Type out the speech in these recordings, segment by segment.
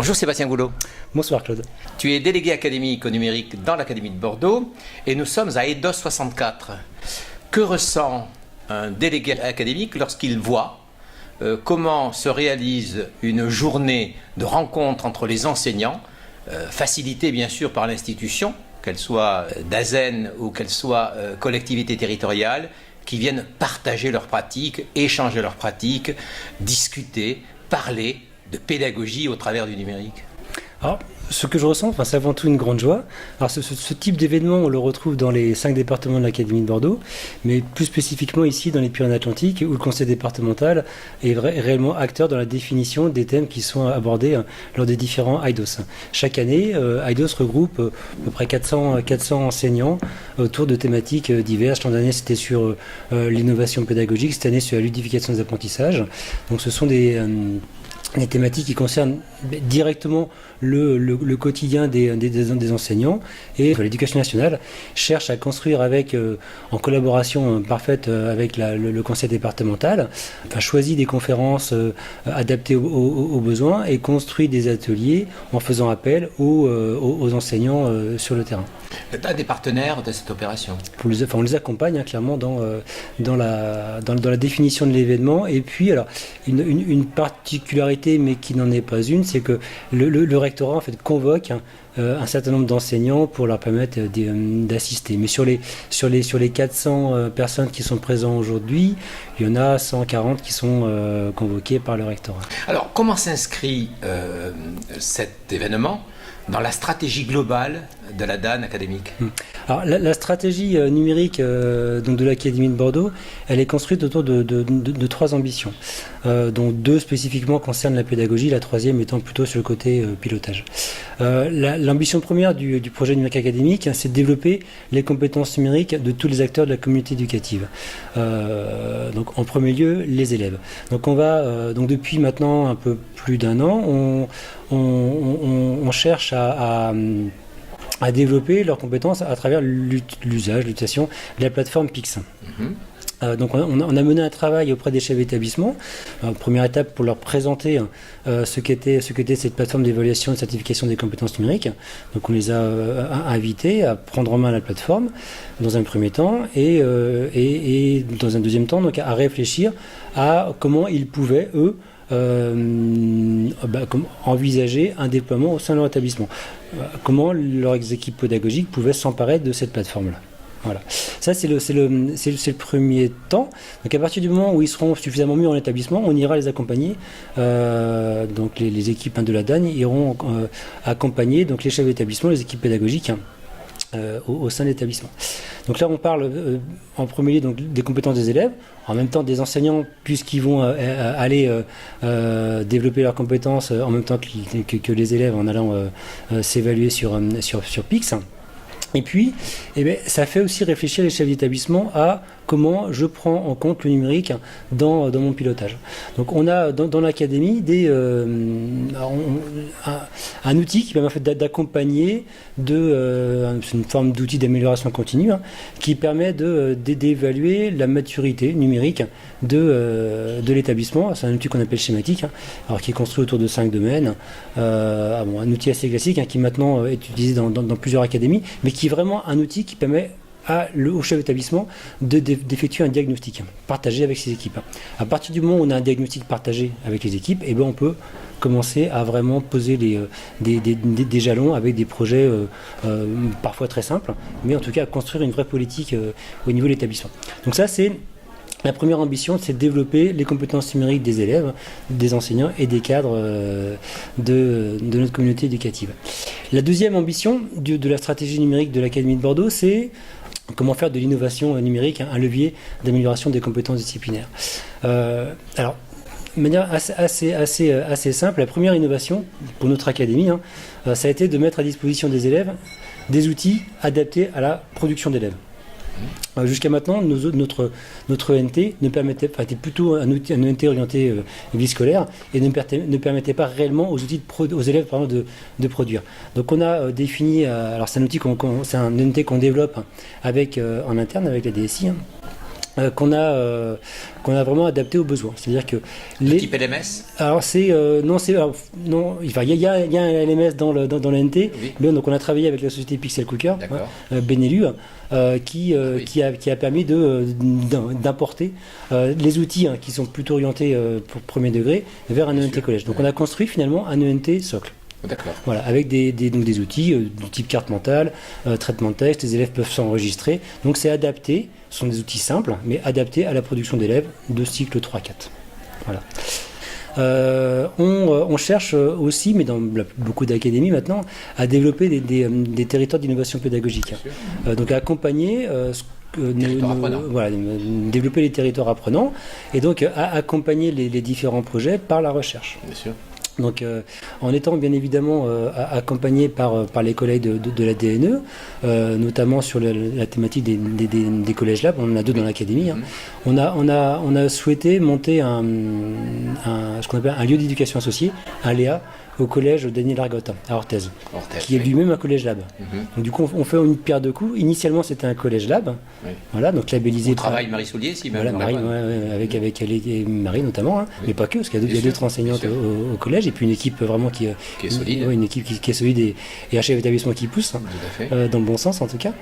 Bonjour Sébastien Goulot. Bonsoir Claude. Tu es délégué académique au numérique dans l'Académie de Bordeaux et nous sommes à EDOS 64. Que ressent un délégué académique lorsqu'il voit comment se réalise une journée de rencontre entre les enseignants, facilitée bien sûr par l'institution, qu'elle soit d'ASEN ou qu'elle soit collectivité territoriale, qui viennent partager leurs pratiques, échanger leurs pratiques, discuter, parler de pédagogie au travers du numérique? Alors, ce que je ressens, c'est avant tout une grande joie. Alors, ce type d'événement, on le retrouve dans les 5 départements de l'Académie de Bordeaux, mais plus spécifiquement ici dans les Pyrénées-Atlantiques, où le conseil départemental est réellement acteur dans la définition des thèmes qui sont abordés lors des différents IDOS. Chaque année, IDOS regroupe à peu près 400 enseignants autour de thématiques diverses. L'an dernier, c'était sur l'innovation pédagogique, cette année sur la ludification des apprentissages. Donc, ce sont des thématiques qui concernent directement le quotidien des enseignants, et l'Éducation nationale cherche à construire en collaboration parfaite avec le conseil départemental, choisit des conférences adaptées aux besoins et construit des ateliers en faisant appel aux enseignants sur le terrain. Tu as des partenaires de cette opération? On les accompagne clairement dans la définition de l'événement. Et puis, alors, une particularité, mais qui n'en est pas une, c'est que le rectorat en fait convoque un certain nombre d'enseignants pour leur permettre d'assister. Mais sur les 400 personnes qui sont présentes aujourd'hui, il y en a 140 qui sont convoquées par le rectorat. Alors, comment s'inscrit cet événement dans la stratégie globale de la DAN académique? Alors, la stratégie numérique donc de l'Académie de Bordeaux, elle est construite autour de 3 ambitions, dont 2 spécifiquement concernent la pédagogie, la 3e étant plutôt sur le côté pilotage. L'ambition première du projet numérique académique, c'est de développer les compétences numériques de tous les acteurs de la communauté éducative. Donc en premier lieu, les élèves. Donc on va, donc depuis maintenant un peu plus d'1 an, on cherche à développer leurs compétences à travers l'utilisation de la plateforme Pix. Donc on a mené un travail auprès des chefs d'établissement. Première étape pour leur présenter ce qu'était cette plateforme d'évaluation et de certification des compétences numériques. Donc on les a invités à prendre en main la plateforme dans un premier temps et dans un deuxième temps donc à réfléchir à comment ils pouvaient eux envisager un déploiement au sein de leur établissement. Comment leurs équipes pédagogiques pouvaient s'emparer de cette plateforme-là. Voilà. Ça, c'est le premier temps. Donc, à partir du moment où ils seront suffisamment mis en établissement, on ira les accompagner. Donc, les équipes de la DAN iront accompagner donc, les chefs d'établissement, les équipes pédagogiques au sein de l'établissement. Donc là, on parle en premier lieu donc, des compétences des élèves, en même temps des enseignants, puisqu'ils vont aller développer leurs compétences en même temps que les élèves en allant s'évaluer sur Pix. Et puis, ça fait aussi réfléchir les chefs d'établissement à comment je prends en compte le numérique dans mon pilotage. Donc on a dans l'académie un outil qui permet d'accompagner c'est une forme d'outil d'amélioration continue qui permet d'évaluer la maturité numérique de l'établissement. C'est un outil qu'on appelle schématique, alors qui est construit autour de 5 domaines. Un outil assez classique qui maintenant est utilisé dans plusieurs académies, mais qui est vraiment un outil qui permet au chef d'établissement d'effectuer un diagnostic partagé avec ses équipes. À partir du moment où on a un diagnostic partagé avec les équipes, on peut commencer à vraiment poser des jalons avec des projets parfois très simples, mais en tout cas à construire une vraie politique au niveau de l'établissement. Donc ça, c'est la première ambition, c'est de développer les compétences numériques des élèves, des enseignants et des cadres de notre communauté éducative. La deuxième ambition de la stratégie numérique de l'Académie de Bordeaux, c'est comment faire de l'innovation numérique un levier d'amélioration des compétences disciplinaires. Alors, de manière assez simple, la première innovation pour notre académie, ça a été de mettre à disposition des élèves des outils adaptés à la production d'élèves. Jusqu'à maintenant, notre ENT était plutôt un ENT orienté vie scolaire et ne permettait pas réellement aux élèves de produire. Donc on a défini, alors c'est un ENT qu'on développe en interne avec la DSI, qu'on a vraiment adapté aux besoins. C'est-à-dire que De type LMS? alors non, il y a un LMS dans l'NT, Oui. mais donc on a travaillé avec la société Pixel Cooker, D'accord. Benelux, qui oui. qui a permis d'importer les outils qui sont plutôt orientés pour premier degré vers un Bien ENT sûr. collège. Donc Ouais. on a construit finalement un ENT socle. D'accord. Voilà, avec donc des outils du type carte mentale, traitement de texte, les élèves peuvent s'enregistrer. Donc c'est adapté, ce sont des outils simples, mais adaptés à la production d'élèves de cycle 3-4. Voilà. On cherche aussi, mais dans beaucoup d'académies maintenant, à développer des territoires d'innovation pédagogique. Bien sûr. Donc à accompagner Territoires apprenants. voilà, développer les territoires apprenants et donc à accompagner les différents projets par la recherche. Bien sûr. Donc, en étant bien évidemment accompagné par les collègues de la DNE, notamment sur la thématique des collèges labs, on en a deux dans l'académie. Hein. On a souhaité monter ce qu'on appelle un lieu d'éducation associé, un LEA, au collège Daniel Argotte à Orthez, qui est oui. lui-même un collège lab. Mhm. Donc, du coup, on fait une pierre deux coups. Initialement, c'était un collège lab, Oui. voilà, donc labellisé On travaille Marie Soulier, si même. voilà, dans la Marie, bonne. avec elle et Marie notamment, hein, Oui. mais pas que, parce qu'il y a Bien sûr, d'autres enseignantes bien sûr. au collège, et puis une équipe vraiment qui Qui est solide. une équipe qui est solide et un chef d'établissement qui pousse, Tout à fait. dans le bon sens en tout cas.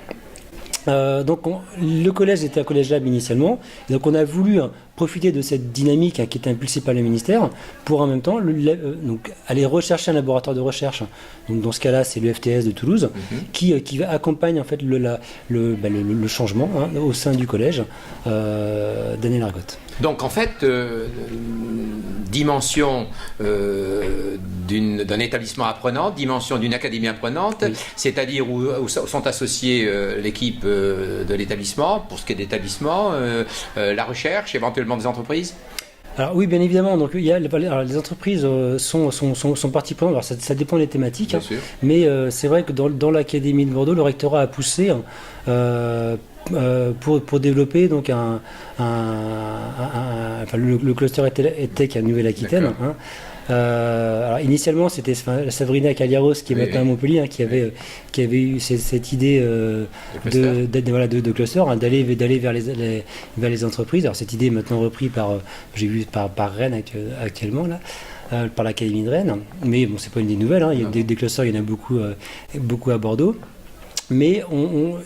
Donc le collège était un collège lab initialement, et donc on a voulu profiter de cette dynamique qui était impulsée par le ministère pour en même temps donc, aller rechercher un laboratoire de recherche. Donc dans ce cas-là, c'est le FTS de Toulouse qui accompagne en fait le changement au sein du collège Daniel Argotte. Donc en fait, dimension d'un établissement apprenant, dimension d'une académie apprenante, Oui. c'est-à-dire où sont associés l'équipe de l'établissement, pour ce qui est de l'établissement, la recherche, éventuellement des entreprises. Alors oui, bien évidemment. Donc il y a les entreprises sont parties prenantes. Alors ça dépend des thématiques, Bien sûr. mais c'est vrai que dans l'académie de Bordeaux, le rectorat a poussé pour développer donc le cluster EdTech à Nouvelle-Aquitaine. D'accord. Hein. Alors initialement, c'était Sabrina Caliaros qui est Oui, maintenant à oui. Montpellier qui avait eu cette idée cluster. de cluster, d'aller vers les entreprises. Alors cette idée est maintenant reprise j'ai vu par Rennes actuellement là. Par l'Académie de Rennes, mais bon, c'est pas une idée nouvelle, hein. Il y a des clusters, il y en a beaucoup à Bordeaux. Mais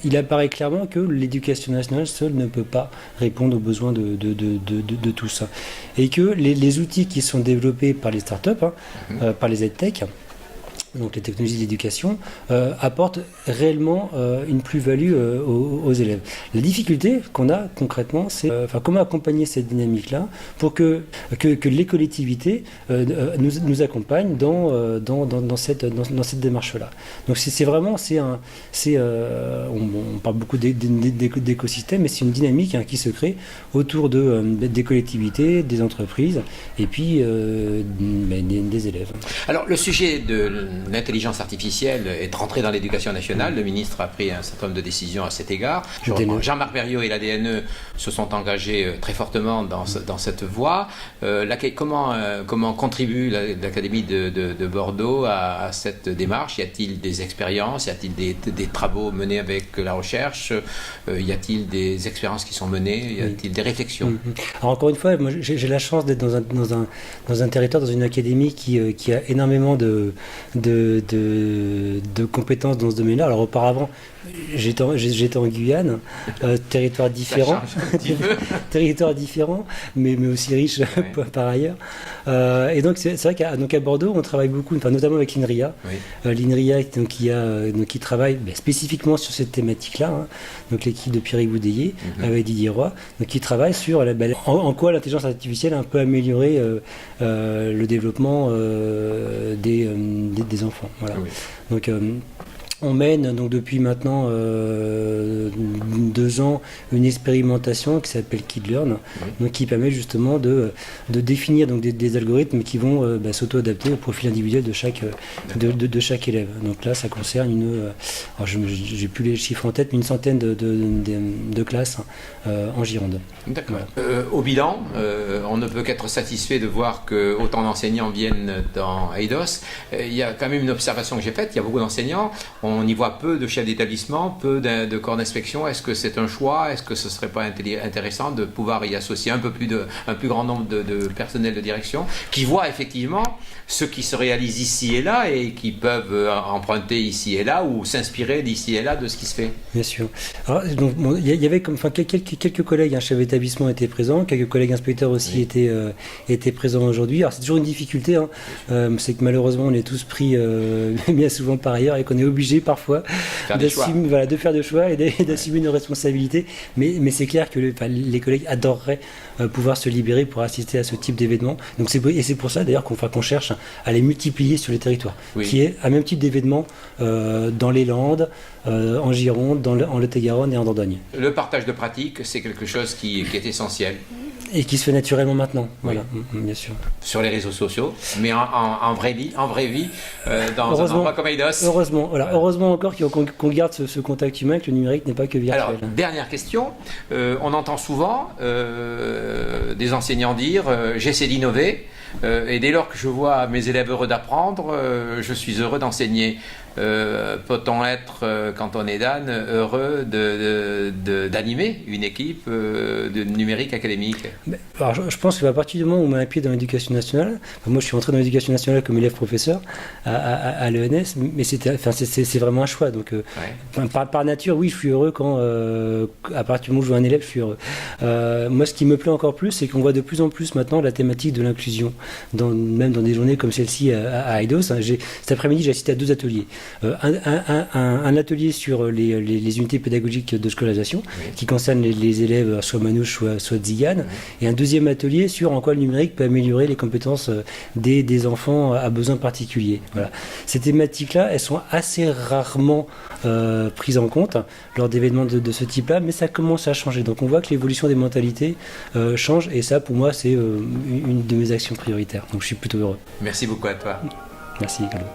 il apparaît clairement que l'éducation nationale seule ne peut pas répondre aux besoins de tout ça. Et que les outils qui sont développés par les startups, par les EdTech, donc les technologies de l'éducation, apportent réellement une plus-value aux élèves. La difficulté qu'on a concrètement, c'est comment accompagner cette dynamique-là pour que les collectivités nous accompagnent dans cette démarche-là. Donc on parle beaucoup d'écosystème, mais c'est une dynamique qui se crée autour des collectivités, des entreprises et puis des élèves. Alors le sujet de l'intelligence artificielle est rentrée dans l'éducation nationale. Le ministre a pris un certain nombre de décisions à cet égard. Jean-Marc Berriot et la DNE se sont engagés très fortement dans cette voie. Comment contribue l'Académie de Bordeaux à cette démarche? Y a-t-il des expériences? Y a-t-il des travaux menés avec la recherche? Y a-t-il des expériences qui sont menées? Y a-t-il des réflexions? Alors encore une fois, moi j'ai la chance d'être dans un territoire, dans une académie qui a énormément de compétences dans ce domaine-là. Alors auparavant, j'étais en Guyane, territoire différent, territoire différent, mais aussi riche par ailleurs. Et donc c'est vrai qu'à Bordeaux, on travaille beaucoup, notamment avec l'INRIA. Oui. L'INRIA qui travaille spécifiquement sur cette thématique-là. Hein. Donc l'équipe de Pierre Boudéier avec Didier Roy, donc qui travaille sur en quoi l'intelligence artificielle a un peu amélioré le développement des enfants. Voilà. Oui. Donc on mène donc depuis maintenant 2 ans une expérimentation qui s'appelle KidLearn, donc qui permet justement de définir donc des algorithmes qui vont s'auto-adapter au profil individuel de chaque élève. Donc là, ça concerne j'ai plus les chiffres en tête, mais une centaine de classes en Gironde. D'accord. Voilà. Au bilan, on ne peut qu'être satisfait de voir que autant d'enseignants viennent dans Eidos. Il y a quand même une observation que j'ai faite. Il y a beaucoup d'enseignants. On on y voit peu de chefs d'établissement, peu de corps d'inspection. Est-ce que c'est un choix? Est-ce que ce ne serait pas intéressant de pouvoir y associer un plus grand nombre de personnels de direction qui voient effectivement ce qui se réalise ici et là et qui peuvent emprunter ici et là ou s'inspirer d'ici et là de ce qui se fait? Bien sûr. Alors, donc, bon, y avait quelques collègues, un chef d'établissement étaient présents, quelques collègues inspecteurs aussi étaient présents aujourd'hui. Alors c'est toujours une difficulté, hein. C'est que malheureusement on est tous pris bien souvent par ailleurs et qu'on est obligé parfois de faire des choix et d'assumer nos responsabilités. Mais c'est clair que les collègues adoreraient pouvoir se libérer pour assister à ce type d'événement. Donc c'est pour ça d'ailleurs qu'on cherche à les multiplier sur les territoires, qui est un même type d'événement dans les Landes, en Gironde, en Lot-et-Garonne et en Dordogne. Le partage de pratiques, c'est quelque chose qui est essentiel. Et qui se fait naturellement maintenant, voilà, bien sûr. Sur les réseaux sociaux, mais en vraie vie, dans un endroit comme Eidos. Heureusement encore qu'on garde ce contact humain, que le numérique n'est pas que virtuel. Alors, dernière question, on entend souvent des enseignants dire j'essaie d'innover, et dès lors que je vois mes élèves heureux d'apprendre, je suis heureux d'enseigner. Peut-on être, quand on est Dan, heureux d'animer une équipe de numérique académique? Alors, je pense qu'à partir du moment où on met un pied dans l'éducation nationale, moi je suis entré dans l'éducation nationale comme élève professeur à l'ENS, mais c'est vraiment un choix. Donc, par nature, oui, je suis heureux quand, à partir du moment où je vois un élève, je suis heureux. Moi, ce qui me plaît encore plus, c'est qu'on voit de plus en plus maintenant la thématique de l'inclusion, même dans des journées comme celle-ci à Eidos. Cet après-midi, j'ai assisté à 2 ateliers. Un atelier sur les unités pédagogiques de scolarisation qui concerne les élèves soit manouches soit tziganes, et un deuxième atelier sur en quoi le numérique peut améliorer les compétences des enfants à besoins particuliers. Voilà. Ces thématiques-là, elles sont assez rarement prises en compte lors d'événements de ce type-là, mais ça commence à changer. Donc on voit que l'évolution des mentalités change, et ça pour moi c'est une de mes actions prioritaires. Donc je suis plutôt heureux. Merci beaucoup à toi. Merci Carlo.